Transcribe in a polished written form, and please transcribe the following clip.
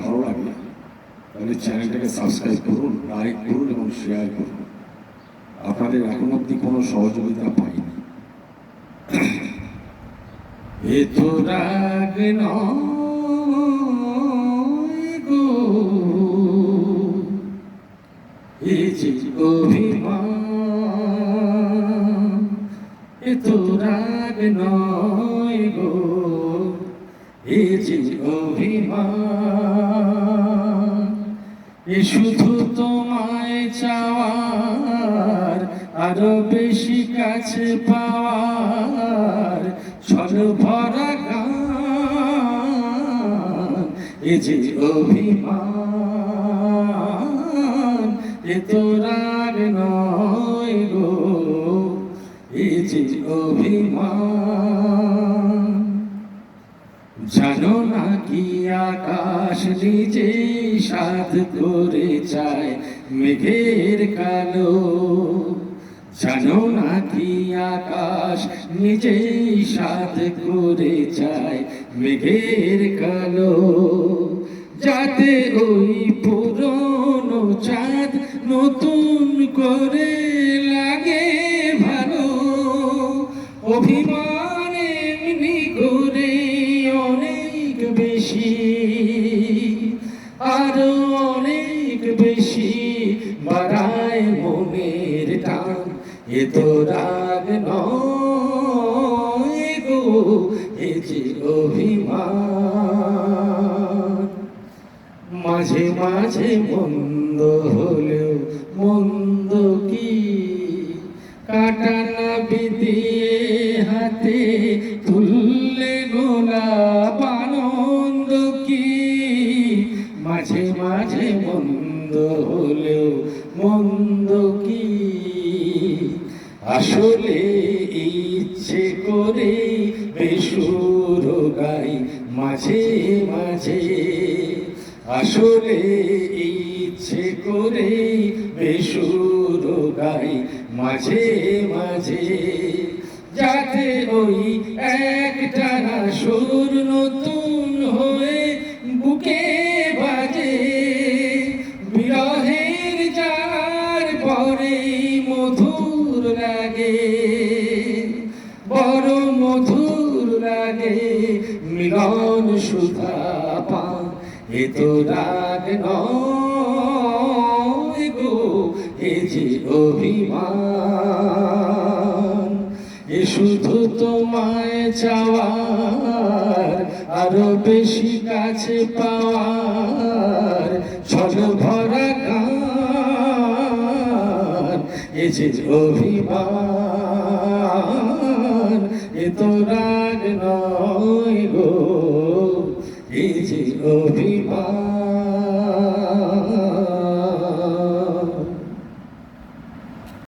ভালো লাগে তাহলে চ্যানেলটাকে সাবস্ক্রাইব করুন, লাইক করুন এবং শেয়ার করুন। আপনাদের এখন অব্দি কোনো সহযোগিতা পাইনি। এ তো রাগ নয় গো, এ যে অভিমান, এ তো রাগ নয় গো, এ যে অভিমান। এ শুধু তোমায় চাওয়ার, আরো বেশি কাছে পাওয়ার ছল ভরা গান। এ যে অভিমান, এ তো রাগ নয় গো, এ যে অভিমান। জানো না কি আকাশ নিজেই সাধ করে চায় মেঘের কালো। জানো না কি আকাশ নিজেই সাধ করে চায় মেঘের কালো। যাতে ওই পুরনো চাঁদ নতুন করে লাগে ভালো। অভিমান এমনি করে অনেক বেশি, আরো অনেক বেশি বাড়ায় মনের টান। এ তো রাগ নয় গো, এ যে অভিমান। মাঝে মাঝে মন্দ হলেও মন্দ কি কাটা না বিধিয়ে হাতে তুললে গোলাপ আনন্দ কি। মাঝে মাঝে মন্দ হলেও মন্দ কি আসলে ইচ্ছে করে বেসুর গাই মাঝে মাঝে। আসলে ইচ্ছে করে বেসুর গাই মাঝে মাঝে। যাতে ওই একটানা সুর নতুন হয়ে বুকে বাজে। বিরহের যার পরে মধুর লাগে, বড় মধুর লাগে মিলন সুধা পান। এ তো রাগ নয় গো, এ যে অভিমান। এ শুধু তোমায় চাওয়ার, আরো বেশি কাছে পাওয়ার ছল ভরা গান। এ যে অভিমান, এ তো রাগ নয় গো, এ যে অভিমান।